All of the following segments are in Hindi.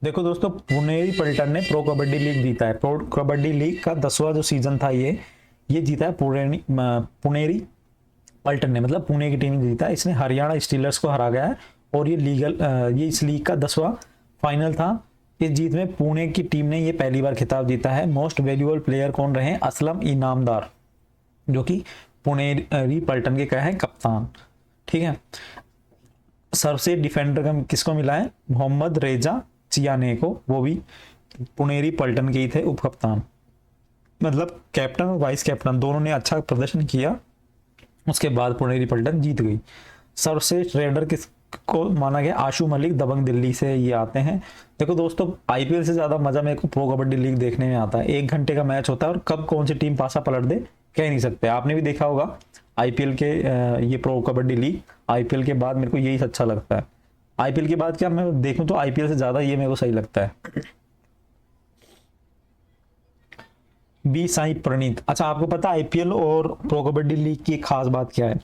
देखो दोस्तों, पुनेरी पल्टन ने प्रो कबड्डी लीग जीता है। प्रो कबड्डी लीग का 10वां जो सीजन था ये जीता है पुनेरी पल्टन ने, मतलब पुणे की टीम ने जीता है। इसने हरियाणा स्टीलर्स को हरा गया है और ये इस लीग का 10वां फाइनल था। इस जीत में पुणे की टीम ने ये पहली बार खिताब जीता है। मोस्ट वैल्यूएबल प्लेयर कौन रहे? असलम इनामदार, जो कि पुनेरी पल्टन के क्या है, कप्तान। ठीक है। सबसे डिफेंडर का किसको मिला है? मोहम्मद रेजा चियाने को, वो भी पुनेरी पल्टन के ही थे उप कप्तान। मतलब कैप्टन और वाइस कैप्टन दोनों ने अच्छा प्रदर्शन किया, उसके बाद पुनेरी पल्टन जीत गई। सर्वश्रेष्ठ रेडर किसको माना गया? आशु मलिक, दबंग दिल्ली से ये आते हैं। देखो दोस्तों, आईपीएल से ज्यादा मजा मेरे को प्रो कबड्डी लीग देखने में आता है। 1 घंटे का मैच होता है और कब कौन सी टीम पासा पलट दे कह नहीं सकते। आपने भी देखा होगा आईपीएल के ये प्रो कबड्डी लीग। आईपीएल के बाद मेरे को यही अच्छा लगता है। आईपीएल के बाद क्या मैं देखूं तो आईपीएल से ज्यादा ये मेरे को सही लगता है। बी साई प्रणीत। अच्छा, आपको पता है आईपीएल और प्रो कबड्डी लीग की एक खास बात क्या है?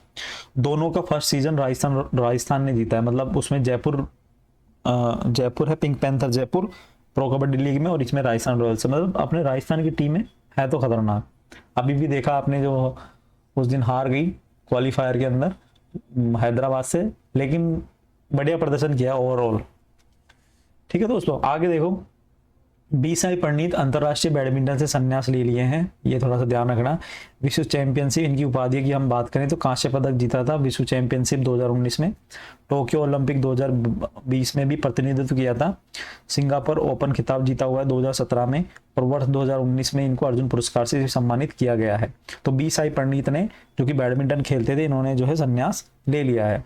दोनों का फर्स्ट सीजन राजस्थान ने जीता है। मतलब उसमें जयपुर है, pink panther Jaipur pro kabaddi league में, और इसमें राजस्थान रॉयल्स है। मतलब अपने राजस्थान की टीम है तो खतरनाक। अभी भी देखा आपने, जो उस दिन हार गई क्वालिफायर के अंदर हैदराबाद से, लेकिन बढ़िया प्रदर्शन किया ओवरऑल। ठीक है दोस्तों, आगे देखो। बी साई प्रणीत अंतरराष्ट्रीय बैडमिंटन से संन्यास ले लिए हैं, ये थोड़ा सा ध्यान रखना। विश्व चैंपियनशिप, इनकी उपाधि की हम बात करें तो कांस्य पदक जीता था विश्व चैंपियनशिप 2019 में। टोक्यो ओलंपिक 2020 में भी प्रतिनिधित्व किया था। सिंगापुर ओपन खिताब जीता हुआ है 2017 में, और वर्ष 2019 में इनको अर्जुन पुरस्कार से सम्मानित किया गया है। तो बी साई प्रणीत ने, जो कि बैडमिंटन खेलते थे, इन्होंने जो है संन्यास ले लिया है।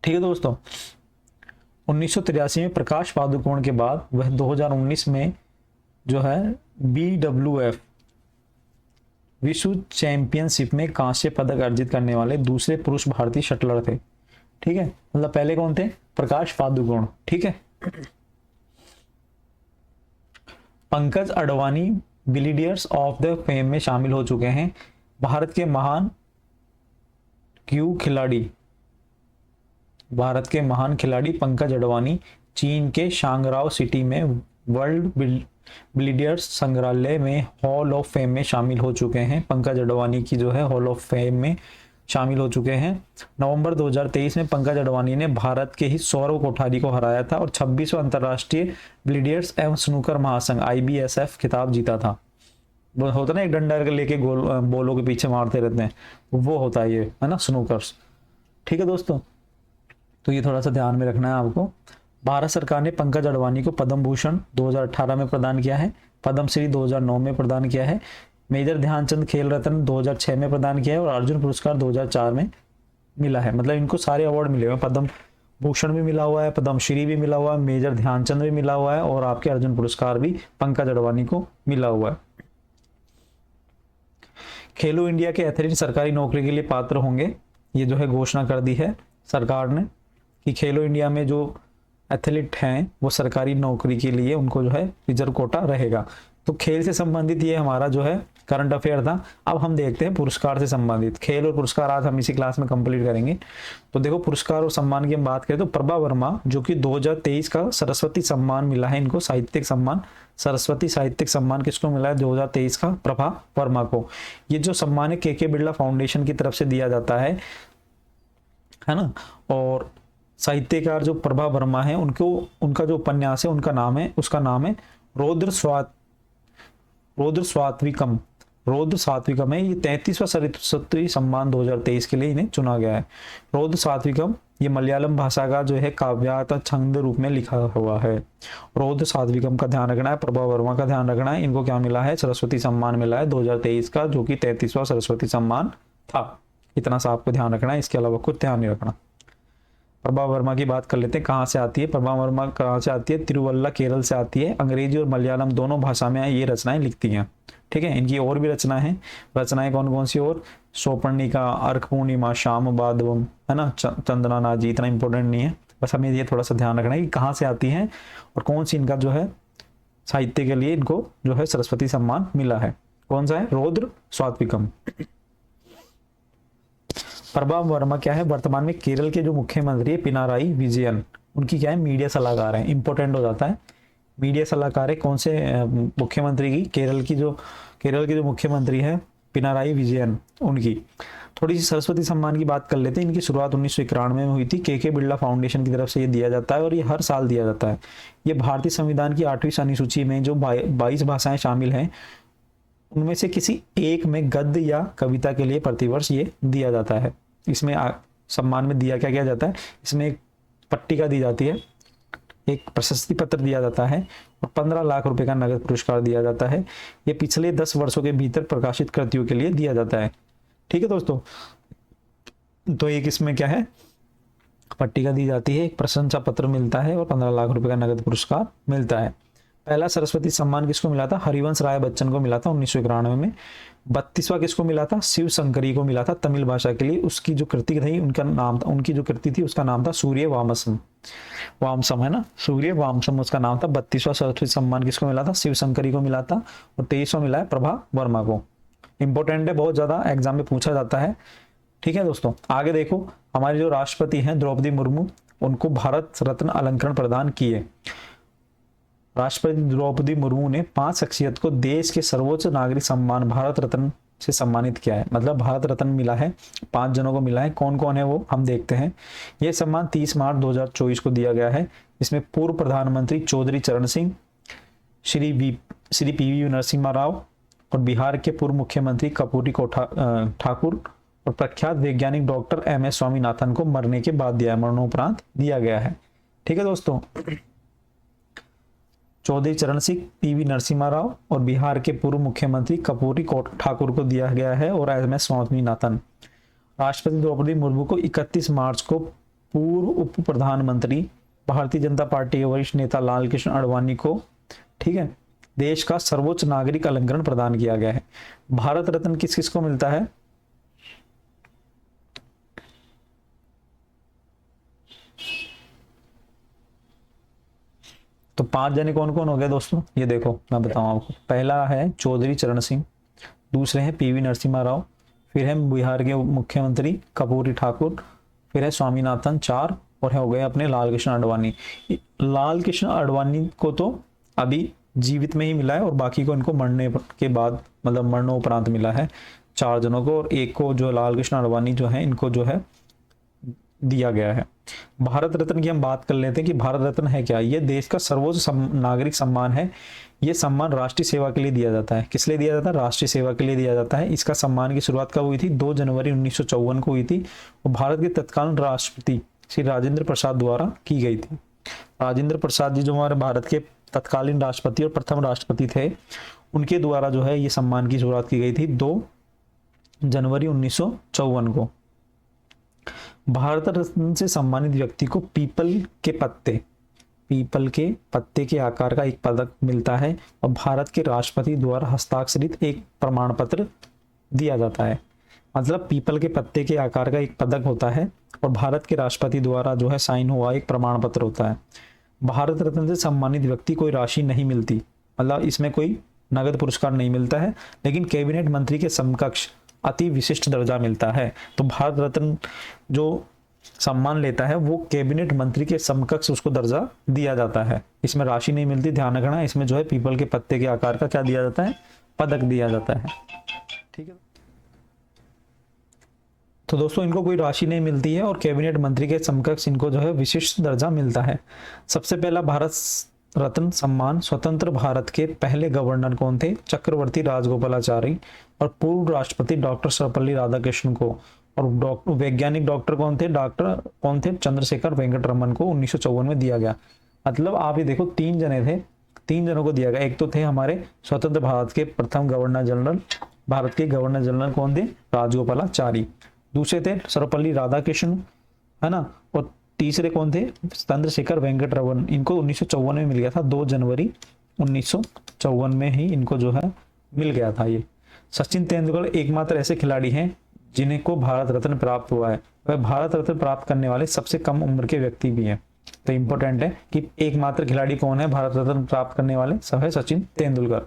ठीक है दोस्तों, 1983 में प्रकाश पादुकोण के बाद वह 2019 में जो है BWF विश्व चैंपियनशिप में कांस्य पदक अर्जित करने वाले दूसरे पुरुष भारतीय शटलर थे। ठीक है, मतलब पहले कौन थे? प्रकाश पादुकोण। ठीक है। Pankaj Advani billiards of the fame में शामिल हो चुके हैं। भारत के महान पंकज अडवाणी चीन के शांगराओ सिटी में वर्ल्ड बिलियर्ड्स संग्रहालय में हॉल ऑफ फेम में शामिल हो चुके हैं। पंकज अडवाणी की जो है हॉल ऑफ फेम में शामिल हो चुके हैं। नवंबर 2023 में पंकज अडवाणी ने भारत के ही सौरव कोठारी को हराया था और 26वां अंतरराष्ट्रीय बिलियर्ड्स एवं स्नूकर महासंघ IBSF खिताब जीता था। वो होता ना, एक डंडा लेके गोल बॉलों के पीछे मारते रहते हैं, वो होता है ये, है ना, स्नूकर्स। ठीक है दोस्तों, तो ये थोड़ा सा ध्यान में रखना है आपको। भारत सरकार ने पंकज अडवाणी को पद्म भूषण 2018 में प्रदान किया है, पद्मश्री 2009 में प्रदान किया है, मेजर ध्यानचंद खेल रत्न 2006 में प्रदान किया है, और अर्जुन पुरस्कार 2004 में मिला है। मतलब इनको सारे अवार्ड मिले हुए हैं। पद्म भूषण भी मिला हुआ है, पद्मश्री भी मिला हुआ है, मेजर ध्यानचंद भी मिला हुआ है, और आपके अर्जुन पुरस्कार भी पंकज अडवाणी को मिला हुआ है। खेलो इंडिया के एथलीट सरकारी नौकरी के लिए पात्र होंगे, ये जो है घोषणा कर दी है सरकार ने कि खेलो इंडिया में जो एथलीट हैं वो सरकारी नौकरी के लिए उनको जो है रिजर्व कोटा रहेगा। तो खेल से संबंधित ये हमारा जो है करंट अफेयर था। अब हम देखते हैं पुरस्कार से संबंधित। खेल और पुरस्कार आज हम इसी क्लास में कंप्लीट करेंगे। तो देखो, पुरस्कार और सम्मान की हम बात करें तो प्रभा वर्मा, जो कि 2023 का सरस्वती सम्मान मिला है इनको, साहित्यिक सम्मान, सरस्वती साहित्यिक सम्मान किसको मिला है? 2023 का प्रभा वर्मा को। ये जो सम्मान है के बिरला फाउंडेशन की तरफ से दिया जाता है ना। और साहित्यकार जो प्रभा वर्मा है, उनका जो उपन्यास है उसका नाम है रौद्र सात्विकम है। ये 33वां सरस्वती सम्मान 2023 के लिए इन्हें चुना गया है। रौद्र सात्विकम ये मलयालम भाषा का जो है काव्यात्मक छंद रूप में लिखा हुआ है। रौद्र सात्विकम का ध्यान रखना है, प्रभा वर्मा का ध्यान रखना है। इनको क्या मिला है? सरस्वती सम्मान मिला है 2023 का, जो कि 33वां सरस्वती सम्मान था। इतना सा आपको ध्यान रखना है, इसके अलावा कुछ ध्यान नहीं रखना। प्रभा वर्मा की बात कर लेते हैं, कहाँ से आती है प्रभा वर्मा? कहाँ से आती है? तिरुवल्ला, केरल से आती है। अंग्रेजी और मलयालम दोनों भाषा में ये रचनाएं लिखती हैं। ठीक है, इनकी और भी रचनाएं कौन कौन सी? और सौपर्णिका, अर्क पूर्णिमा, श्याम बाधवम, है ना, चंदना नाजी। इतना इंपॉर्टेंट नहीं है, बस हमें ये थोड़ा सा ध्यान रखना है कि कहाँ से आती हैं और कौन सी इनका जो है साहित्य के लिए इनको जो है सरस्वती सम्मान मिला है। कौन सा है? रौद्र सात्विकम। प्रभा वर्मा क्या है? वर्तमान में केरल के जो मुख्यमंत्री है पिनाराई विजयन, उनकी क्या है, मीडिया सलाहकार है, इंपॉर्टेंट हो जाता है। मीडिया सलाहकार है कौन से मुख्यमंत्री की, केरल की जो मुख्यमंत्री है पिनाराई विजयन, उनकी। थोड़ी सी सरस्वती सम्मान की बात कर लेते हैं। इनकी शुरुआत 1991 में हुई थी, के बिरला फाउंडेशन की तरफ से ये दिया जाता है और ये हर साल दिया जाता है। ये भारतीय संविधान की 8वीं अनुसूची में जो 22 भाषाएं शामिल हैं उनमें से किसी एक में गद्य या कविता के लिए प्रतिवर्ष ये दिया जाता है। इसमें सम्मान में दिया क्या किया जाता है, इसमें एक पट्टिका दी जाती है, एक प्रशस्ति पत्र दिया जाता है और 15 लाख रुपए का नगद पुरस्कार दिया जाता है। ये पिछले 10 वर्षों के भीतर प्रकाशित कृतियों के लिए दिया जाता है। ठीक है दोस्तों, तो एक इसमें क्या है, पट्टिका दी जाती है, एक प्रशंसा पत्र मिलता है और 15 लाख रुपए का नगद पुरस्कार मिलता है। पहला सरस्वती सम्मान किसको मिला था, हरिवंश राय बच्चन को मिला था 1991 में। 32वां किसको मिला था, शिव शंकरी को मिला था तमिल भाषा के लिए। उसकी जो कृति थी, उनका नाम था, उनकी जो कृति थी उसका नाम था सूर्य वामसम है ना, सूर्य वामसम उसका नाम था। 32वां सरस्वती सम्मान किसको मिला था, शिव शंकरी को मिला था। और 23वां मिला है प्रभा वर्मा को। इंपॉर्टेंट है, बहुत ज्यादा एग्जाम में पूछा जाता है। ठीक है दोस्तों, आगे देखो, हमारे जो राष्ट्रपति हैं द्रौपदी मुर्मू, उनको भारत रत्न अलंकरण प्रदान किए। राष्ट्रपति द्रौपदी मुर्मू ने 5 शख्सियत को देश के सर्वोच्च नागरिक सम्मान भारत रत्न से सम्मानित किया है। मतलब भारत रत्न मिला है 5 जनों को मिला है। कौन कौन है वो हम देखते हैं। यह सम्मान 30 मार्च 2024 को दिया गया है। इसमें पूर्व प्रधानमंत्री चौधरी चरण सिंह, श्री पीवी नरसिम्हा राव और बिहार के पूर्व मुख्यमंत्री कर्पूरी ठाकुर और प्रख्यात वैज्ञानिक डॉक्टर MS स्वामीनाथन को मरने के बाद दिया, मरणोपरांत दिया गया है। ठीक है दोस्तों, चौधरी चरण सिंह, PV नरसिम्हा राव और बिहार के पूर्व मुख्यमंत्री कर्पूरी ठाकुर को दिया गया है और MS स्वामीनाथन। राष्ट्रपति द्रौपदी मुर्मू को 31 मार्च को पूर्व उप प्रधानमंत्री भारतीय जनता पार्टी के वरिष्ठ नेता लाल कृष्ण आडवाणी को, ठीक है, देश का सर्वोच्च नागरिक अलंकरण प्रदान किया गया है। भारत रत्न किस किस को मिलता है, तो 5 जने कौन कौन हो गए दोस्तों, ये देखो मैं बताऊं आपको। पहला है चौधरी चरण सिंह, दूसरे हैं PV नरसिम्हा राव, फिर है बिहार के मुख्यमंत्री कर्पूरी ठाकुर, फिर है स्वामीनाथन 4 और हो गए अपने लाल कृष्ण आडवाणी। लाल कृष्ण आडवाणी को तो अभी जीवित में ही मिला है और बाकी को इनको मरने के बाद, मतलब मरणोपरांत मिला है 4 जनों को, और एक को जो लाल कृष्ण आडवाणी जो है इनको जो है दिया गया है। भारत रत्न की हम बात कर लेते हैं कि भारत रत्न है क्या। ये देश का सर्वोच्च नागरिक सम्मान है। ये सम्मान राष्ट्रीय सेवा के लिए दिया जाता है। किस लिए दिया जाता है, राष्ट्रीय सेवा के लिए दिया जाता है। इसका सम्मान की शुरुआत कब हुई थी, 2 जनवरी 1954 को हुई थी और भारत के तत्कालीन राष्ट्रपति श्री राजेंद्र प्रसाद द्वारा की गई थी। राजेंद्र प्रसाद जी जो हमारे भारत के तत्कालीन राष्ट्रपति और प्रथम राष्ट्रपति थे, उनके द्वारा जो है ये सम्मान की शुरुआत की गई थी 2 जनवरी 1954 को। भारत रत्न से सम्मानित व्यक्ति को पीपल के पत्ते के आकार का एक पदक मिलता है और भारत के राष्ट्रपति द्वारा हस्ताक्षरित एक प्रमाण पत्र दिया जाता है। मतलब पीपल के पत्ते के आकार का एक पदक होता है और भारत के राष्ट्रपति द्वारा जो है साइन हुआ एक प्रमाण पत्र होता है। भारत रत्न से सम्मानित व्यक्ति कोई राशि नहीं मिलती, मतलब इसमें कोई नगद पुरस्कार नहीं मिलता है, लेकिन कैबिनेट मंत्री के समकक्ष अति विशिष्ट दर्जा मिलता है। तो भारत रत्न जो सम्मान लेता है वो कैबिनेट मंत्री के समकक्ष उसको दर्जा दिया जाता है। इसमें राशि नहीं मिलती, ध्यान रखना। इसमें जो है पीपल के पत्ते के आकार का क्या दिया जाता है, पदक दिया जाता है। ठीक है, तो दोस्तों इनको कोई राशि नहीं मिलती है और कैबिनेट मंत्री के समकक्ष इनको जो है विशिष्ट दर्जा मिलता है। सबसे पहला भारत रत्न सम्मान स्वतंत्र भारत के पहले गवर्नर कौन थे, चक्रवर्ती राजगोपालाचारी और पूर्व राष्ट्रपति डॉक्टर सर्वपल्ली राधाकृष्णन को, और वैज्ञानिक डॉक्टर कौन थे, चंद्रशेखर वेंकट रमन को 1954 में दिया गया। मतलब आप ये देखो 3 जने थे, 3 जनों को दिया गया। एक तो थे हमारे स्वतंत्र भारत के प्रथम गवर्नर जनरल, भारत के गवर्नर जनरल कौन थे, राजगोपालाचारी। दूसरे थे सर्वपल्ली राधाकृष्णन, है ना, और तीसरे कौन थे, चंद्रशेखर वेंकट रमन। इनको 1954 में मिल गया था, 2 जनवरी 1954 में ही इनको जो है मिल गया था ये। सचिन तेंदुलकर एकमात्र ऐसे खिलाड़ी हैं जिन्हें को भारत रत्न प्राप्त हुआ है। वह भारत रत्न प्राप्त करने वाले सबसे कम उम्र के व्यक्ति भी हैं। तो इंपॉर्टेंट है कि एकमात्र खिलाड़ी कौन है भारत रत्न प्राप्त करने वाले, सब है सचिन तेंदुलकर।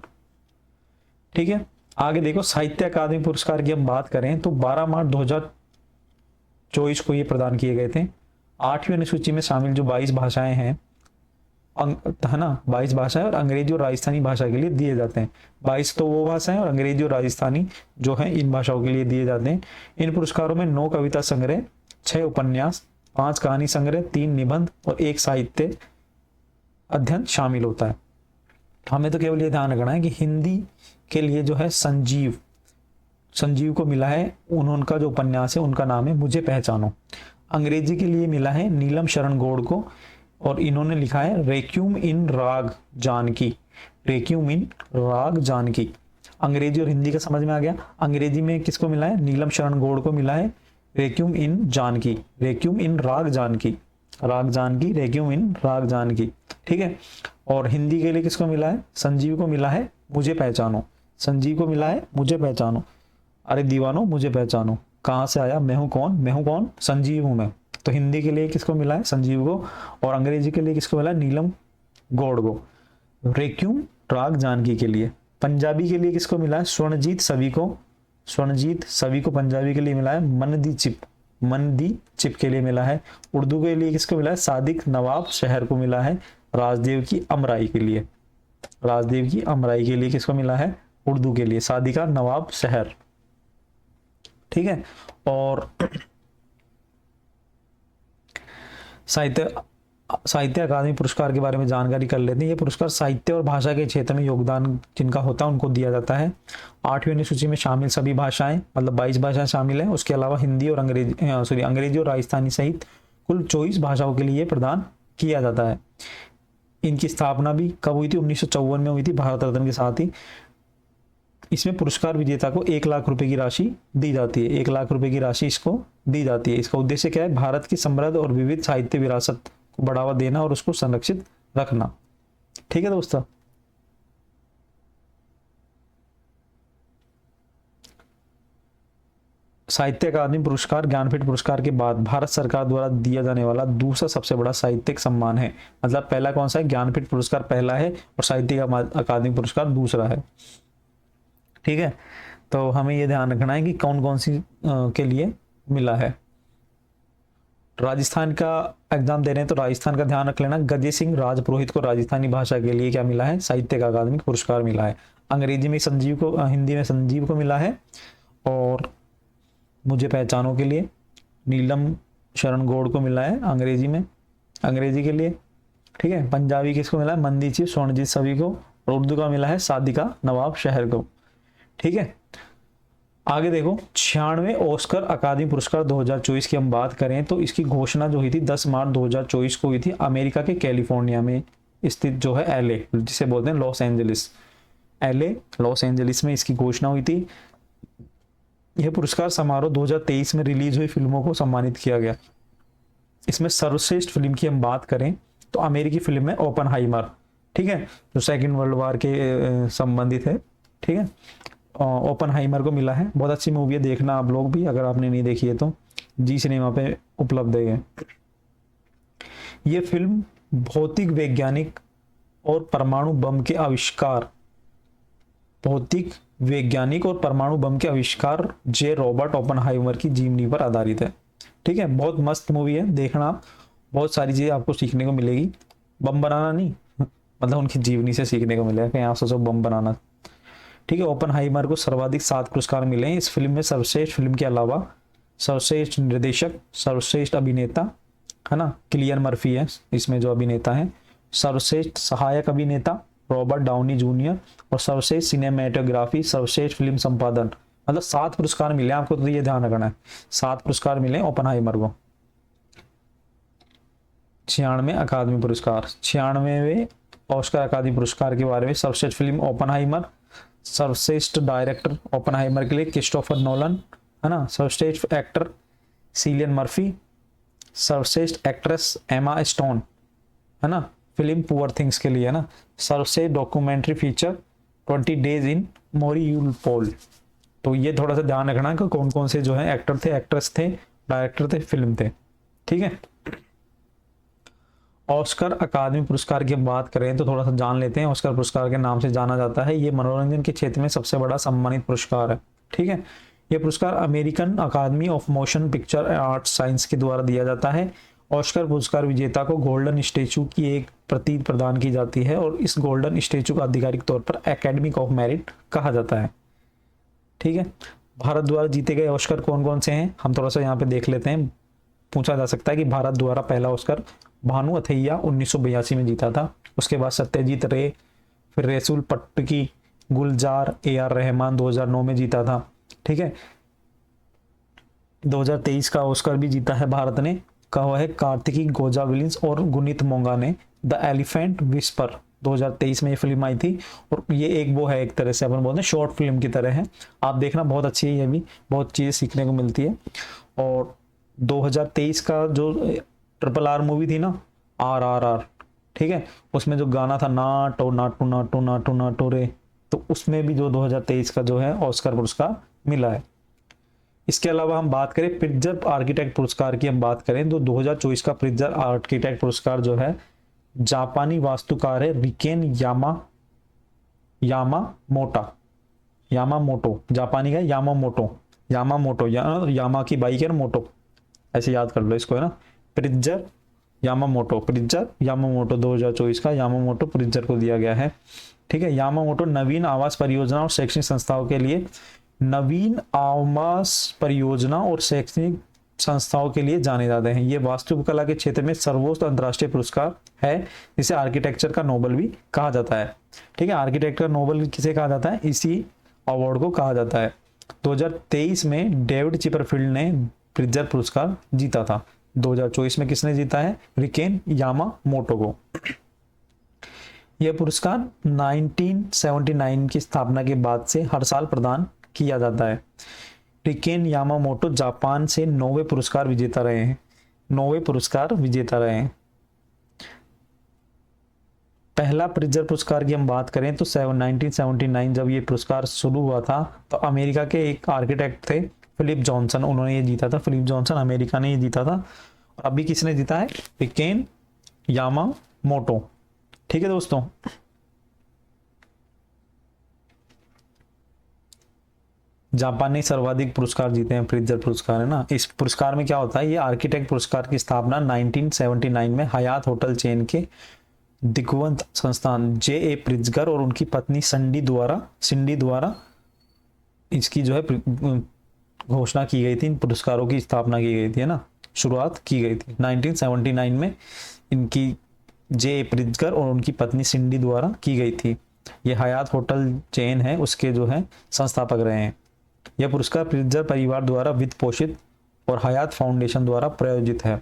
ठीक है, आगे देखो साहित्य अकादमी पुरस्कार की हम बात करें तो 12 मार्च 2024 को ये प्रदान किए गए थे। 8वीं अनुसूची में शामिल जो 22 भाषाएं हैं, है ना, 22 भाषाएं और अंग्रेजी और राजस्थानी भाषा के लिए दिए जाते हैं। 22 तो वो भाषाएं और अंग्रेजी और राजस्थानी जो है इन भाषाओं के लिए दिए जाते हैं। इन पुरस्कारों में 9 कविता संग्रह, 6 उपन्यास, 5 कहानी संग्रह, 3 निबंध और 1 साहित्य अध्ययन शामिल होता है। हमें तो केवल ये ध्यान रखना है कि हिंदी के लिए जो है संजीव को मिला है, उनका जो उपन्यास है उनका नाम है मुझे पहचानो। अंग्रेजी के लिए मिला है नीलम शरण गौड़ को, और इन्होंने लिखा है रेक्यूम इन राग जानकी। रेक्यूम इन राग जानकी। अंग्रेजी और हिंदी का समझ में आ गया। अंग्रेजी में किसको मिला है? नीलम शरण गौड़ को मिला है रेक्यूम इन जानकी, रेक्यूम इन राग जानकी, राग जानकी, रेक्यूम इन राग जानकी, ठीक है। और हिंदी के लिए किसको मिला है? संजीव को मिला है मुझे पहचानो। संजीव को मिला है मुझे पहचानो। अरे दीवानो मुझे पहचानो, कहाँ से आया, मैं हूँ कौन, मैं हूँ कौन, संजीव हूँ मैं। तो हिंदी के लिए किसको मिला है? संजीव को। और अंग्रेजी के लिए किसको मिला है? नीलम गौड़ को। रेक्यूम राग जानकी के लिए। पंजाबी के लिए किसको मिला है? स्वर्णजीत सवी को। स्वर्णजीत सवी को पंजाबी के लिए मिला है। मनदी चिप, मनदी चिप के लिए मिला है। उर्दू के लिए किसको मिला है? सादिक नवाब शहर को मिला है। राजदेव की अमराई के लिए, राजदेव की अमराई के लिए किसको मिला है? उर्दू के लिए सादिका नवाब शहर, ठीक है। और साहित्य अकादमी पुरस्कार के बारे में जानकारी कर लेते हैं। ये पुरस्कार साहित्य और भाषा के क्षेत्र में योगदान जिनका होता है उनको दिया जाता है। 8वीं अनुसूची में शामिल सभी भाषाएं, मतलब 22 भाषाएं शामिल हैं। उसके अलावा हिंदी और अंग्रेजी और राजस्थानी सहित कुल 24 भाषाओं के लिए प्रदान किया जाता है। इनकी स्थापना भी कब हुई थी? 1954 में हुई थी, भारत रत्न के साथ ही। इसमें पुरस्कार विजेता को 1 लाख रुपए की राशि दी जाती है। 1 लाख रुपए की राशि इसको दी जाती है। इसका उद्देश्य क्या है? भारत की समृद्ध और विविध साहित्य विरासत को बढ़ावा देना और उसको संरक्षित रखना, ठीक है दोस्तों। साहित्य अकादमी पुरस्कार ज्ञानपीठ पुरस्कार के बाद भारत सरकार द्वारा दिया जाने वाला दूसरा सबसे बड़ा साहित्यिक सम्मान है। मतलब पहला कौन सा है? ज्ञानपीठ पुरस्कार पहला है और साहित्य अकादमी पुरस्कार दूसरा है, ठीक है। तो हमें यह ध्यान रखना है कि कौन कौन सी के लिए मिला है। राजस्थान का एग्जाम दे रहे हैं तो राजस्थान का ध्यान रख लेना। गजय सिंह राजपुरोहित को राजस्थानी भाषा के लिए क्या मिला है? साहित्य का अकादमी पुरस्कार मिला है। अंग्रेजी में संजीव को, हिंदी में संजीव को मिला है। और मुझे पहचानो के लिए नीलम शरण गौड़ को मिला है अंग्रेजी में, अंग्रेजी के लिए, ठीक है। पंजाबी किसको मिला है? मनदी चिप स्वर्णजीत सवी को। और उर्दू का मिला है सादिका नवाब शहर को, ठीक है। आगे देखो 96वें ऑस्कर अकादमी पुरस्कार 2024 की हम बात करें तो इसकी घोषणा जो हुई थी 10 मार्च 2024 को हुई थी। अमेरिका के कैलिफोर्निया में स्थित जो है एलए, जिसे बोलते हैं Los Angeles, LA Los Angeles में इसकी घोषणा हुई थी। यह पुरस्कार समारोह 2023 में रिलीज हुई फिल्मों को सम्मानित किया गया। इसमें सर्वश्रेष्ठ फिल्म की हम बात करें तो अमेरिकी फिल्म है ओपनहाइमर, ठीक है, जो सेकेंड वर्ल्ड वॉर के संबंधित है, ठीक है। ओपनहाइमर को मिला है। बहुत अच्छी मूवी है, देखना आप लोग भी, अगर आपने नहीं देखी है तो जी सिनेमा पे उपलब्ध है। ये फिल्म भौतिक वैज्ञानिक और परमाणु बम के आविष्कार, भौतिक वैज्ञानिक और परमाणु बम के आविष्कार जे रॉबर्ट ओपनहाइमर की जीवनी पर आधारित है, ठीक है। बहुत मस्त मूवी है, देखना आप, बहुत सारी चीजें आपको सीखने को मिलेगी। बम बनाना नहीं, मतलब उनकी जीवनी से सीखने को मिलेगा कि यहाँ सोचो बम बनाना, ठीक है। ओपनहाइमर को सर्वाधिक 7 पुरस्कार मिले हैं। इस फिल्म में सर्वश्रेष्ठ फिल्म के अलावा सर्वश्रेष्ठ निर्देशक, सर्वश्रेष्ठ अभिनेता, है ना, किलियन मर्फी है इसमें जो अभिनेता है, सर्वश्रेष्ठ सहायक अभिनेता रॉबर्ट डाउनी जूनियर, और सर्वश्रेष्ठ सिनेमेटोग्राफी, सर्वश्रेष्ठ फिल्म संपादन, मतलब 7 पुरस्कार मिले आपको। तो ये ध्यान रखना है, 7 पुरस्कार मिले ओपनहाइमर को। 96वें अकादमी पुरस्कार, 96वें ऑस्कर अकादमी पुरस्कार के बारे में। सर्वश्रेष्ठ फिल्म ओपनहाइमर, सर्वश्रेष्ठ डायरेक्टर ओपनहाइमर के लिए क्रिस्टोफर नोलन, है ना। सर्वश्रेष्ठ एक्टर सिलियन मर्फी, सर्वश्रेष्ठ एक्ट्रेस एमा स्टोन, है ना, फिल्म पुअर थिंग्स के लिए, है ना। सर्वश्रेष्ठ डॉक्यूमेंट्री फीचर 20 डेज इन मोरियुलपोल। तो ये थोड़ा सा ध्यान रखना कि कौन कौन से जो है एक्टर थे, एक्ट्रेस थे, डायरेक्टर थे, फिल्म थे, ठीक है। ऑस्कर अकादमी पुरस्कार की हम बात करें तो थोड़ा सा जान लेते हैं। ऑस्कर पुरस्कार के नाम से जाना जाता है। ये मनोरंजन के क्षेत्र में सबसे बड़ा सम्मानित पुरस्कार है, ठीक है। यह पुरस्कार American Academy of Motion Picture Arts Science के द्वारा दिया जाता है ऑस्कर पुरस्कार विजेता को गोल्डन स्टैचू की एक प्रति प्रदान की जाती है और इस गोल्डन स्टैचू का आधिकारिक तौर पर एकेडमिक ऑफ मेरिट कहा जाता है। ठीक है, भारत द्वारा जीते गए ऑस्कर कौन कौन से हैं, हम थोड़ा सा यहाँ पे देख लेते हैं। पूछा जा सकता है कि भारत द्वारा पहला ऑस्कर भानु अथैया 1982 में जीता था, उसके बाद सत्यजीत रे, फिर रेसुल पट्टकी, गुलजार, AR रहमान 2009 में जीता था। ठीक है, 2023 का ऑस्कर भी जीता है भारत ने, कहा है कार्तिकी गोजा विलियंस और गुनीत मोंगा ने। द एलिफेंट विस्पर 2023 में ये फिल्म आई थी और ये एक वो है, एक तरह से अपन बोलते हैं शॉर्ट फिल्म की तरह है, आप देखना बहुत अच्छी है, ये भी बहुत चीज़ें सीखने को मिलती है। और 2023 का जो RRR मूवी थी ना, RRR, ठीक है, उसमें जो गाना था NATO NATO NATO NATO NATO रे, तो उसमें भी जो 2023 का जो है ऑस्कर पुरस्कार मिला है। इसके अलावा हम बात करें प्रिट्जर आर्किटेक्ट पुरस्कार की, हम बात करें तो 2024 का प्रिट्जर आर्किटेक्ट पुरस्कार जो है जापानी वास्तुकार है रिकेन यामामोटो, जापानी का यामामोटो यामा की बाइक है ना, मोटो, ऐसे याद कर लो इसको, है ना, प्रिट्जर यामामोटो 2024 का यामामोटो प्रिट्जर को दिया गया है। ठीक है, यामामोटो नवीन आवास परियोजना और शैक्षणिक संस्थाओं के लिए जाने जाते हैं। ये वास्तुकला के क्षेत्र में सर्वोच्च अंतर्राष्ट्रीय पुरस्कार है, जिसे आर्किटेक्चर का नोबेल भी कहा जाता है। ठीक है, आर्किटेक्चर नोबेल किसे कहा जाता है, इसी अवार्ड को कहा जाता है। 2023 में डेविड चिपरफील्ड ने प्रिट्जर पुरस्कार जीता था। 2024 में किसने जीता है, रिकेन यामामोटो को। यह पुरस्कार 1979 की स्थापना के बाद से हर साल प्रदान किया जाता है। रिकेन यामामोटो जापान से 9वें पुरस्कार विजेता रहे हैं। पहला प्रिट्जर पुरस्कार की हम बात करें तो 1979 जब ये पुरस्कार शुरू हुआ था तो अमेरिका के एक आर्किटेक्ट थे फिलिप जॉनसन, उन्होंने ये जीता था। फिलिप जॉनसन, अमेरिका ने ये जीता था। और अभी किसने जीता है, रिकेन यामामोटो। ठीक है दोस्तों, जापान ने सर्वाधिक पुरस्कार जीते हैं, प्रिट्जर पुरस्कार, है ना। इस पुरस्कार में क्या होता है, ये आर्किटेक्ट पुरस्कार की स्थापना 1979 में हयात होटल चेन के दिग्वंत संस्थान J.A. प्रिट्जर और उनकी पत्नी सिंडी द्वारा इसकी जो है घोषणा की गई थी, इन पुरस्कारों की स्थापना की गई थी, है ना, शुरुआत की गई थी 1979 में इनकी J.A. प्रिट्जर और उनकी पत्नी सिंडी द्वारा की गई थी। ये हयात होटल चेन है, उसके जो है संस्थापक रहे हैं। यह पुरस्कार प्रिट्जर परिवार द्वारा वित्त पोषित और हयात फाउंडेशन द्वारा प्रायोजित है।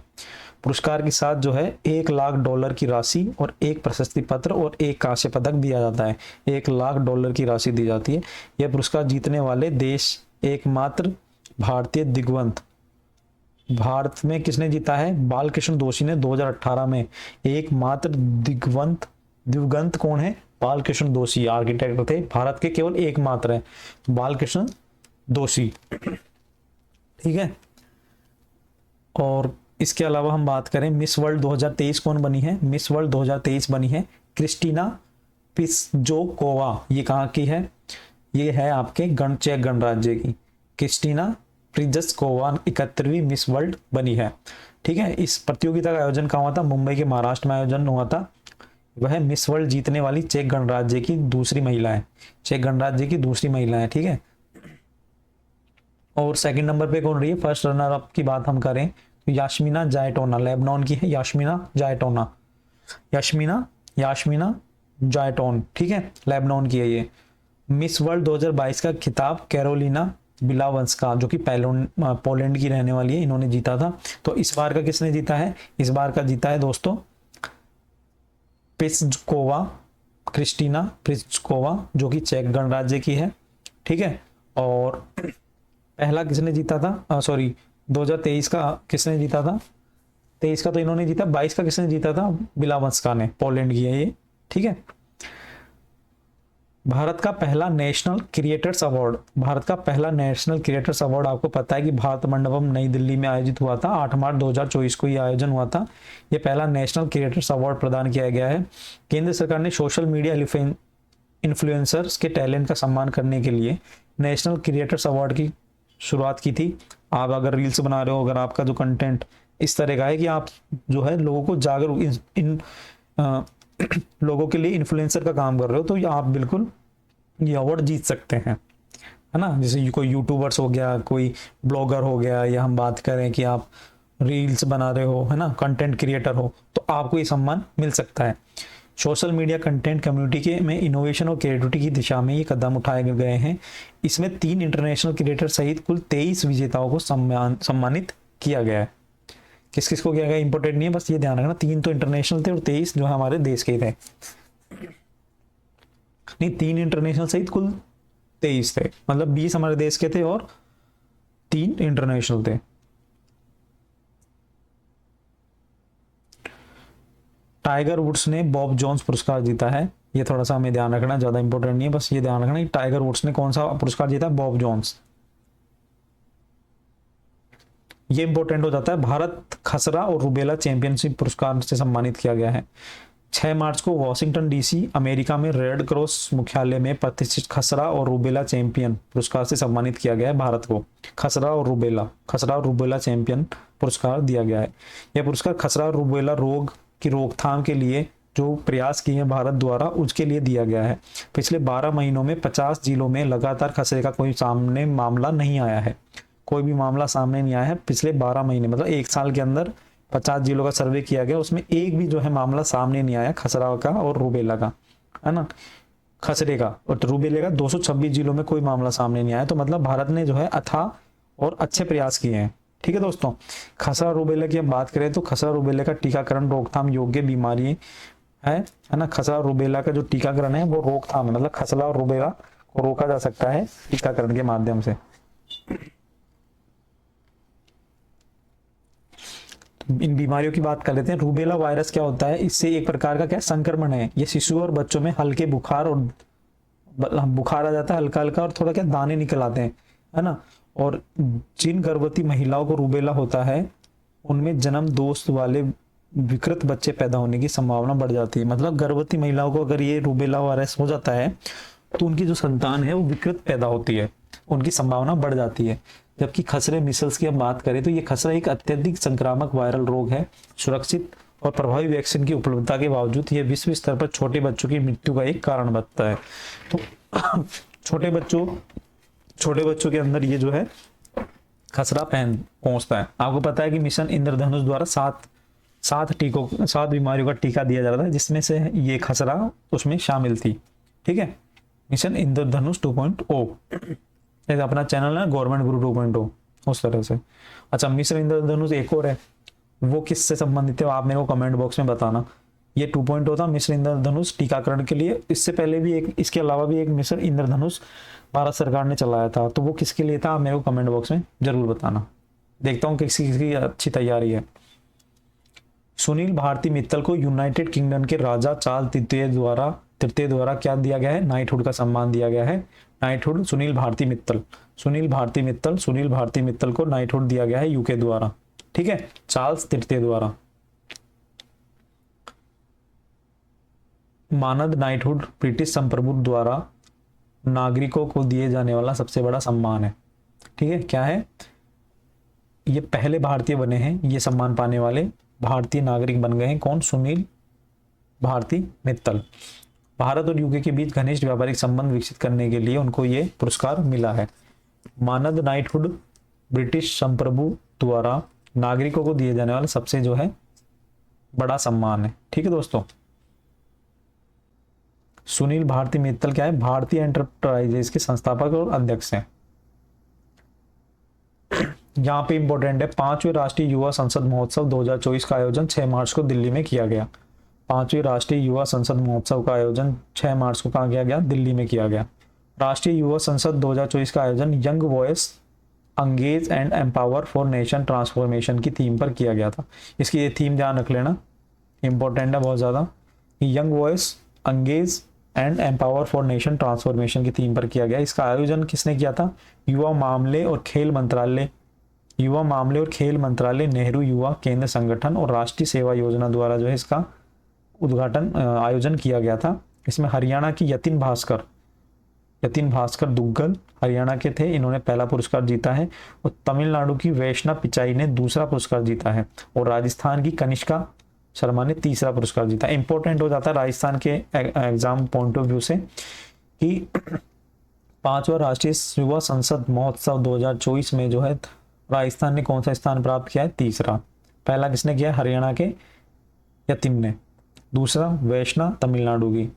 पुरस्कार के साथ जो है $1,00,000 की राशि और एक प्रशस्ति पत्र और एक कांस्य पदक दिया जाता है। $1,00,000 की राशि दी जाती है। यह पुरस्कार जीतने वाले देश एकमात्र भारतीय दिग्वंत, भारत में किसने जीता है, बालकृष्ण दोषी ने 2018 में। एकमात्र दिग्वंत कौन है, बालकृष्ण दोषी आर्किटेक्ट थे, भारत के केवल एकमात्र है बालकृष्ण दोषी। ठीक है, और इसके अलावा हम बात करें मिस वर्ल्ड 2023 कौन बनी है, मिस वर्ल्ड 2023 बनी है क्रिस्टीना पिस्जोकोवा। ये कहाँ की है, ये है आपके चेक गणराज्य की। क्रिस्टीना प्रिजस्कोवा 71वीं मिस वर्ल्ड बनी है। ठीक है, इस प्रतियोगिता का आयोजन कहाँ हुआ था, मुंबई के महाराष्ट्र में आयोजन हुआ था। वह मिस वर्ल्ड जीतने वाली चेक गणराज्य की दूसरी महिला है, ठीक है। और सेकंड नंबर पे कौन रही है, फर्स्ट रनर अप की बात हम करें तो यास्मिना जायटोना, लेबनान की है यास्मिना जायटोन, ठीक है, लेबनान की है ये। मिस वर्ल्ड 2022 का खिताब कैरोलिना बिलावंस्का, जो कि पोलैंड की रहने वाली है, इन्होंने जीता था। तो इस बार का किसने जीता है, इस बार का जीता है दोस्तों क्रिस्टीना पिस्जकोवा, जो कि चेक गणराज्य की है। ठीक है, और पहला किसने जीता था, 2023 का किसने जीता था, 23 का तो इन्होंने जीता, 22 का किसने जीता था, बिलावंस्का ने, पोलैंड की है ये। ठीक है, भारत का पहला नेशनल क्रिएटर्स अवार्ड आपको पता है कि भारत मंडपम नई दिल्ली में आयोजित हुआ था। 8 मार्च 2024 को ये आयोजन हुआ था। ये पहला नेशनल क्रिएटर्स अवार्ड प्रदान किया गया है। केंद्र सरकार ने सोशल मीडिया इन्फ्लुएंसर्स के टैलेंट का सम्मान करने के लिए नेशनल क्रिएटर्स अवार्ड की शुरुआत की थी। आप अगर रील्स बना रहे हो, अगर आपका जो कंटेंट इस तरह का है कि आप जो है लोगों को जागरूक इन लोगों के लिए इन्फ्लुएंसर का काम कर रहे हो, तो ये आप बिल्कुल ये अवार्ड जीत सकते हैं, है ना। जैसे कोई यूट्यूबर्स हो गया, कोई ब्लॉगर हो गया, या हम बात करें कि आप रील्स बना रहे हो, है ना, कंटेंट क्रिएटर हो, तो आपको ये सम्मान मिल सकता है। सोशल मीडिया कंटेंट कम्युनिटी के में इनोवेशन और क्रिएटिविटी की दिशा में ये कदम उठाए गए हैं। इसमें 3 इंटरनेशनल क्रिएटर सहित कुल 23 विजेताओं को सम्मानित किया गया है। किस किस को किया गया इंपॉर्टेंट नहीं है, बस ये ध्यान रखना 3 तो इंटरनेशनल थे और 23 जो है हमारे देश के थे। नहीं, 3 इंटरनेशनल सहित कुल 23 थे, मतलब 20 हमारे देश के थे और 3 इंटरनेशनल थे। टाइगर वुड्स ने बॉब जोन्स पुरस्कार जीता है, ये थोड़ा सा हमें ध्यान रखना, ज्यादा इंपॉर्टेंट नहीं है, बस ये ध्यान रखना कि टाइगर वुड्स ने कौन सा पुरस्कार जीता है, बॉब जोन्स। ये इंपॉर्टेंट हो जाता है। भारत खसरा और रूबेला चैंपियनशिप पुरस्कार से सम्मानित किया गया है। 6 मार्च को वॉशिंगटन डीसी अमेरिका में रेड क्रॉस मुख्यालय में प्रतिष्ठित खसरा और रूबेला चैंपियन पुरस्कार से सम्मानित किया गया है। भारत को खसरा और रूबेला चैंपियन पुरस्कार दिया गया है। यह पुरस्कार खसरा और रूबेला रोग की रोकथाम के लिए जो प्रयास किए हैं भारत द्वारा, उसके लिए दिया गया है। पिछले 12 महीनों में 50 जिलों में लगातार खसरे का कोई सामने मामला नहीं आया है। कोई भी मामला सामने नहीं आया है पिछले 12 महीने, मतलब 1 साल के अंदर 50 जिलों का सर्वे किया गया, उसमें एक भी जो है मामला सामने नहीं आया खसरा का और रूबेला का, है ना। खसरे का और रूबेले का 226 जिलों में कोई मामला सामने नहीं आया, तो मतलब भारत ने जो है अथाह और अच्छे प्रयास किए हैं। ठीक है दोस्तों, खसरा रूबेला की हम बात करें तो खसरा रूबेला का टीकाकरण रोकथाम योग्य बीमारी है ना। खसरा रूबेला का जो टीकाकरण है वो रोकथाम है, मतलब खसरा और रूबेला को रोका जा सकता है टीकाकरण के माध्यम से। इन बीमारियों की बात कर लेते हैं। रूबेला वायरस क्या होता है, इससे एक प्रकार का क्या संक्रमण है। ये शिशु और बच्चों में हल्के बुखार और बुखार आ जाता है हल्का हल्का, और थोड़ा क्या दाने निकल आते हैं, है ना। और जिन गर्भवती महिलाओं को रूबेला होता है उनमें जन्म दोष वाले विकृत बच्चे पैदा होने की संभावना बढ़ जाती है। मतलब गर्भवती महिलाओं को अगर ये रूबेला वायरस हो जाता है तो उनकी जो संतान है वो विकृत पैदा होती है, उनकी संभावना बढ़ जाती है। जबकि खसरे मिसल्स की हम बात करें तो ये खसरा एक अत्यधिक संक्रामक वायरल रोग है। सुरक्षित और प्रभावी वैक्सीन की उपलब्धता के बावजूद यह विश्व स्तर पर छोटे बच्चों की मृत्यु का एक कारण बनता है। तो छोटे बच्चों के अंदर ये जो है खसरा पहुंचता है। आपको पता है कि मिशन इंद्रधनुष द्वारा 7 बीमारियों का टीका दिया जा रहा था, जिसमें से ये खसरा उसमें शामिल थी। ठीक है, मिशन इंद्रधनुष 2.0 एक अपना चैनल है गवर्नमेंट गुरु 2.0 उस तरह से। अच्छा, मिशन इंद्रधनुष एक और है, वो किससे संबंधित है आप मेरे को कमेंट बॉक्स में बताना। ये 2.0 था मिशन इंद्रधनुष टीकाकरण के लिए। इससे पहले भी एक, इसके अलावा भी एक मिशन इंद्रधनुष भारत सरकार ने चलाया था, तो वो किसके लिए था आप मेरे को कमेंट बॉक्स में जरूर बताना। देखता हूँ किसी की अच्छी तैयारी है। सुनील भारती मित्तल को यूनाइटेड किंगडम के राजा चार्ल्स तृतीय द्वारा क्या दिया गया है, नाइटहुड का सम्मान दिया गया है। नाइटहुड सुनील भारती मित्तल को नाइटहुड दिया गया है यूके द्वारा। ठीक है, चार्ल्स तृतीय द्वारा। मानद नाइटहुड ब्रिटिश संप्रभु द्वारा नागरिकों को दिए जाने वाला सबसे बड़ा सम्मान है। ठीक है, क्या है ये, पहले भारतीय बने हैं ये सम्मान पाने वाले, भारतीय नागरिक बन गए हैं कौन, सुनील भारती मित्तल। भारत और यूके के बीच घनिष्ठ व्यापारिक संबंध विकसित करने के लिए उनको ये पुरस्कार मिला है। मानद नाइटहुड ब्रिटिश संप्रभु द्वारा नागरिकों को दिए जाने वाला सबसे जो है बड़ा सम्मान है। ठीक है दोस्तों, सुनील भारती मित्तल क्या है, भारतीय एंटरप्राइजेस के संस्थापक और अध्यक्ष हैं। यहाँ पे इंपॉर्टेंट है, 5वें राष्ट्रीय युवा संसद महोत्सव 2024 का आयोजन 6 मार्च को दिल्ली में किया गया। 5वें राष्ट्रीय युवा संसद महोत्सव का आयोजन 6 मार्च को कहाँ किया गया, दिल्ली में किया गया। राष्ट्रीय युवा संसद 2024 का आयोजन young voice engage and empower for nation transformation की थीम पर किया गया था। इसकी ये थीम ध्यान रख लेना, इंपॉर्टेंट है बहुत ज़्यादा। Young voice engage and empower for nation transformation की थीम पर किया गया। इसका आयोजन किसने किया था, युवा मामले और खेल मंत्रालय, नेहरू युवा केंद्र संगठन और राष्ट्रीय सेवा योजना द्वारा जो है इसका आयोजन किया गया था। इसमें हरियाणा की यतिन यतिन भास्कर दुग्गल हरियाणा के थे, इन्होंने पहला पुरस्कार जीता है। और तमिलनाडु की वैष्णव पिचाई ने दूसरा पुरस्कार जीता है। और राजस्थान की कनिष्का शर्मा ने तीसरा पुरस्कार जीता। इंपॉर्टेंट हो जाता है राजस्थान के एग्जाम पॉइंट ऑफ व्यू से कि 5वां राष्ट्रीय युवा संसद महोत्सव 2024 में जो है राजस्थान ने कौन सा स्थान प्राप्त किया है? तीसरा। पहला किसने किया? हरियाणा के यतिन ने। दूसरा वैष्णव तमिलनाडु की।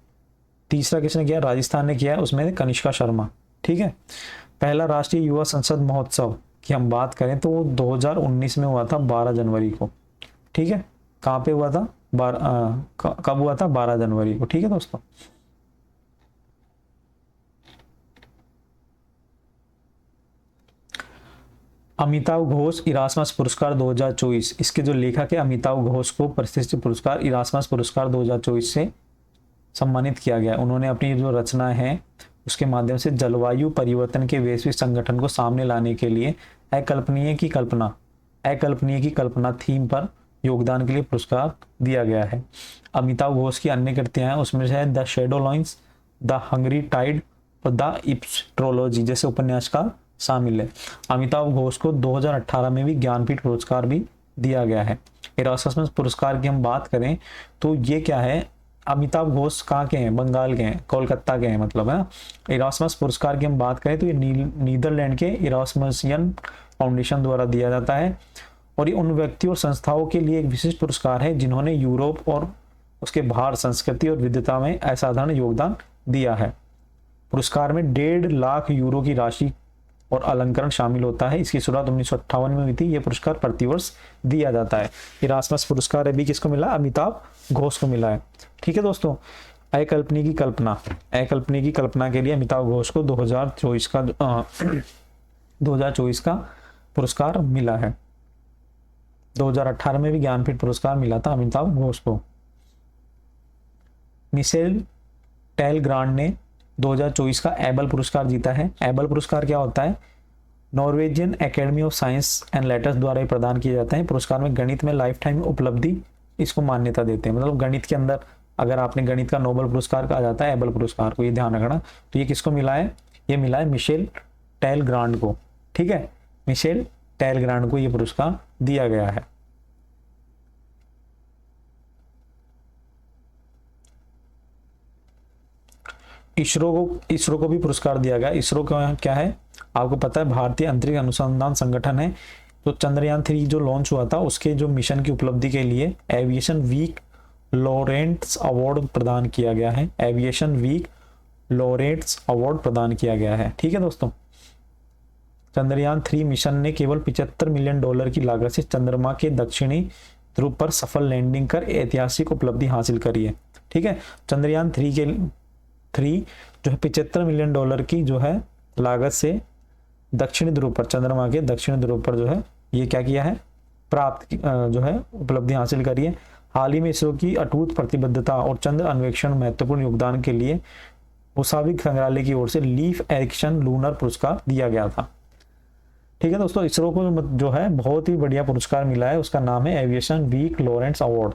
तीसरा किसने किया? राजस्थान ने किया है, उसमें कनिष्का शर्मा। ठीक है। पहला राष्ट्रीय युवा संसद महोत्सव की हम बात करें तो वो 2019 में हुआ था 12 जनवरी को। ठीक है। कहाँ पे हुआ था? कब हुआ था? 12 जनवरी को। ठीक है दोस्तों। अमिताभ घोष इरासमस पुरस्कार 2024, इसके जो लेखक है अमिताभ घोष को प्रतिष्ठित पुरस्कार इरासमस पुरस्कार 2024 से सम्मानित किया गया। उन्होंने अपनी जो रचना है उसके माध्यम से जलवायु परिवर्तन के वैश्विक संगठन को सामने लाने के लिए अकल्पनीय की कल्पना थीम पर योगदान के लिए पुरस्कार दिया गया है। अमिताभ घोष की अन्य कृतियां हैं, उसमें से the Shadow Lines, the Hungry Tide और द इप्स्ट्रोलॉजी जैसे उपन्यास का शामिल है। अमिताभ घोष को 2018 में भी ज्ञानपीठ पुरस्कार भी दिया गया है। इरासमस पुरस्कार की हम बात करें तो ये क्या है? अमिताभ घोष कहाँ के हैं? बंगाल के हैं, कोलकाता के हैं मतलब, है ना। इरासमस पुरस्कार की हम बात करें तो ये नीदरलैंड के इरासमसियन फाउंडेशन द्वारा दिया जाता है। और ये उन व्यक्तियों और संस्थाओं के लिए एक विशिष्ट पुरस्कार है जिन्होंने यूरोप और उसके बाहर संस्कृति और विविधता में असाधारण योगदान दिया है। पुरस्कार में 1.5 लाख यूरो की राशि और अलंकरण शामिल होता है। इसकी शुरुआत 1958 में हुई थी। यह पुरस्कार प्रतिवर्ष दिया जाता है। इरासमस पुरस्कार अभी किसको मिला? अमिताभ घोष को मिला है। ठीक है दोस्तों। अकल्पनीय की कल्पना के लिए अमिताभ घोष को 2024 का पुरस्कार मिला है। 2018 में भी ज्ञानपीठ पुरस्कार मिला था अमिताभ घोष को। मिशेल टेलग्रांड ने 2024 का एबल पुरस्कार जीता है। एबल पुरस्कार क्या होता है? Norwegian academy of science and letters द्वारा प्रदान किए जाते हैं। पुरस्कार में गणित में लाइफ टाइम उपलब्धि इसको मान्यता देते हैं। मतलब गणित के अंदर अगर आपने गणित का नोबेल पुरस्कार कहा जाता है एबल पुरस्कार को, ये ध्यान रखना। तो ये किसको मिला है? ये मिला है मिशेल टेलग्रांड को। ठीक है। मिशेल टेलग्रांड को ये पुरस्कार दिया गया है। इसरो को भी पुरस्कार दिया गया। इसरो का क्या है आपको पता है? भारतीय अंतरिक्ष अनुसंधान संगठन है। तो चंद्रयान 3 जो लॉन्च हुआ था उसके जो मिशन की उपलब्धि के लिए एविएशन वीक लॉरेंट्स अवार्ड प्रदान किया गया है। एविएशन वीक लॉरेंट्स अवार्ड प्रदान किया गया है। ठीक है दोस्तों। चंद्रयान 3 मिशन ने केवल $75 मिलियन की लागत से चंद्रमा के दक्षिणी ध्रुव पर सफल लैंडिंग कर ऐतिहासिक उपलब्धि हासिल करी है। ठीक है। चंद्रयान 3 जो है $75 मिलियन की जो है लागत से दक्षिणी ध्रुव पर, चंद्रमा के दक्षिणी ध्रुव पर जो है ये क्या किया है? प्राप्त जो है उपलब्धि हासिल करी है। हाल ही में इसरो की अटूट प्रतिबद्धता और चंद्र अन्वेषण महत्वपूर्ण योगदान के लिए भूसाविक संग्रहालय की ओर से लीफ एरिक्सन लूनर पुरस्कार दिया गया था। ठीक है दोस्तों। इसरो को जो है बहुत ही बढ़िया पुरस्कार मिला है, उसका नाम है एविएशन वीक लॉरेंट्स अवार्ड।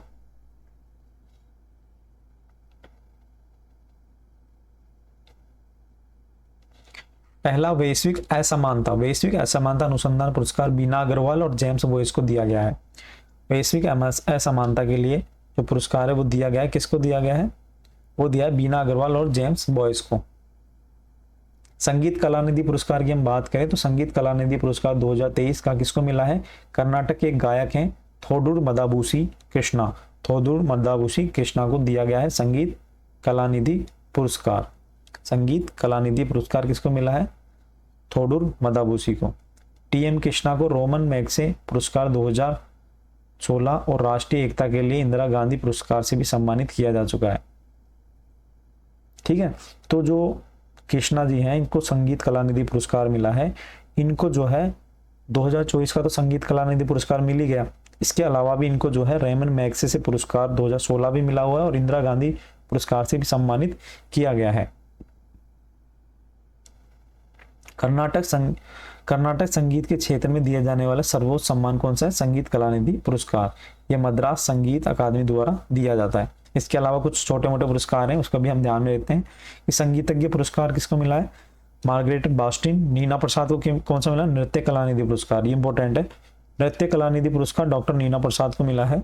पहला वैश्विक असमानता अनुसंधान पुरस्कार बीना अग्रवाल और जेम्स बॉयस को दिया गया है। वैश्विक असमानता के लिए जो पुरस्कार है वो दिया गया है, किसको दिया गया है? वो दिया है बीना अग्रवाल और जेम्स बॉयस को। संगीत कलानिधि पुरस्कार की हम बात करें तो संगीत कलानिधि पुरस्कार 2023 का किसको मिला है? कर्नाटक के गायक हैं थोडुर मदाबुसी कृष्णा को दिया गया है संगीत कलानिधि पुरस्कार। संगीत कलानिधि पुरस्कार किसको मिला है? थोडुर मदाबुसी को। टीएम कृष्णा को रोमन मैग्से पुरस्कार 2016 और राष्ट्रीय एकता के लिए इंदिरा गांधी पुरस्कार से भी सम्मानित किया जा चुका है। ठीक है। तो जो कृष्णा जी हैं इनको संगीत कलानिधि पुरस्कार मिला है। इनको जो है 2024 का तो संगीत कलानिधि पुरस्कार मिल ही गया, इसके अलावा भी इनको जो है रेमन मैग्से से पुरस्कार 2016 भी मिला हुआ है और इंदिरा गांधी पुरस्कार से भी सम्मानित किया गया है। कर्नाटक संगीत के क्षेत्र में दिया जाने वाला सर्वोच्च सम्मान कौन सा है? संगीत कलानिधि पुरस्कार। यह मद्रास संगीत अकादमी द्वारा दिया जाता है। इसके अलावा कुछ छोटे मोटे पुरस्कार हैं, उसका भी हम ध्यान में रखते हैं कि संगीतज्ञ पुरस्कार किसको मिला है, मार्गरेट बास्टिन। नीना प्रसाद को कौन सा मिला, नृत्य कलानिधि पुरस्कार, ये इंपॉर्टेंट है। नृत्य कलानिधि पुरस्कार डॉक्टर नीना प्रसाद को मिला है,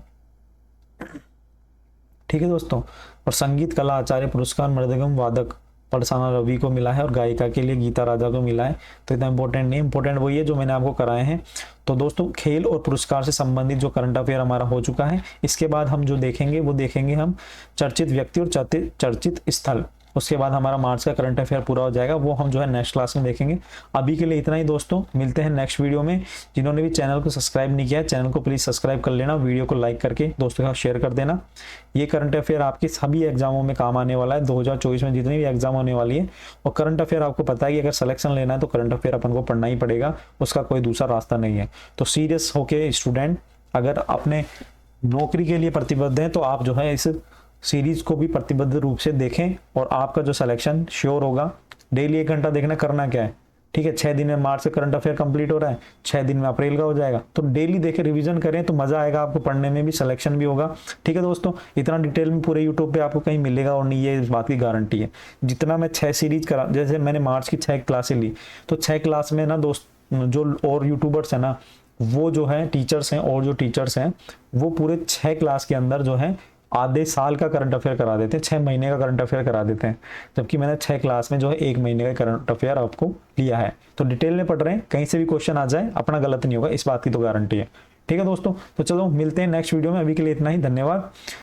ठीक है दोस्तों। और संगीत कला आचार्य पुरस्कार मृदंगम वादक परसाना रवि को मिला है, और गायिका के लिए गीता राजा को मिला है। तो इतना इंपॉर्टेंट नहीं, इंपॉर्टेंट वही है जो मैंने आपको कराए हैं। तो दोस्तों खेल और पुरस्कार से संबंधित जो करंट अफेयर हमारा हो चुका है, इसके बाद हम जो देखेंगे वो देखेंगे हम चर्चित व्यक्ति और चर्चित स्थल। उसके बाद हमारा मार्च का करंट अफेयर पूरा हो जाएगा, वो हम जो है नेक्स्ट क्लास में देखेंगे। अभी के लिए इतना ही दोस्तों, मिलते हैं नेक्स्ट वीडियो में। जिन्होंने भी चैनल को सब्सक्राइब नहीं किया है, चैनल को प्लीज सब्सक्राइब कर लेना, वीडियो को लाइक करके दोस्तों के साथ शेयर कर देना। ये करंट अफेयर आपके सभी एग्जामों में काम आने वाला है, 2024 में जितनी भी एग्जाम होने वाली है। और करंट अफेयर आपको पता है कि अगर सिलेक्शन लेना है तो करंट अफेयर अपन को पढ़ना ही पड़ेगा, उसका कोई दूसरा रास्ता नहीं है। तो सीरियस होके स्टूडेंट अगर अपने नौकरी के लिए प्रतिबद्ध हैं तो आप जो है इस सीरीज को भी प्रतिबद्ध रूप से देखें, और आपका जो सिलेक्शन श्योर होगा। डेली 1 घंटा देखना, करना क्या है, ठीक है। 6 दिन में मार्च से करंट अफेयर कंप्लीट हो रहा है, 6 दिन में अप्रैल का हो जाएगा। तो डेली देखे, रिवीजन करें तो मजा आएगा आपको, पढ़ने में भी सिलेक्शन भी होगा, ठीक है दोस्तों। इतना डिटेल में पूरे यूट्यूब पे आपको कहीं मिलेगा और नहीं, ये इस बात की गारंटी है। जितना मैं 6 सीरीज करा, जैसे मैंने मार्च की 6 क्लासें ली, तो 6 क्लास में ना दोस्त जो और यूट्यूबर्स हैं ना, वो जो है टीचर्स हैं, और जो टीचर्स हैं वो पूरे 6 क्लास के अंदर जो है आधे साल का करंट अफेयर करा देते हैं, 6 महीने का करंट अफेयर करा देते हैं, जबकि मैंने 6 क्लास में जो है 1 महीने का करंट अफेयर आपको लिया है। तो डिटेल में पढ़ रहे हैं, कहीं से भी क्वेश्चन आ जाए अपना गलत नहीं होगा, इस बात की तो गारंटी है, ठीक है दोस्तों। तो चलो मिलते हैं नेक्स्ट वीडियो में, अभी के लिए इतना ही, धन्यवाद।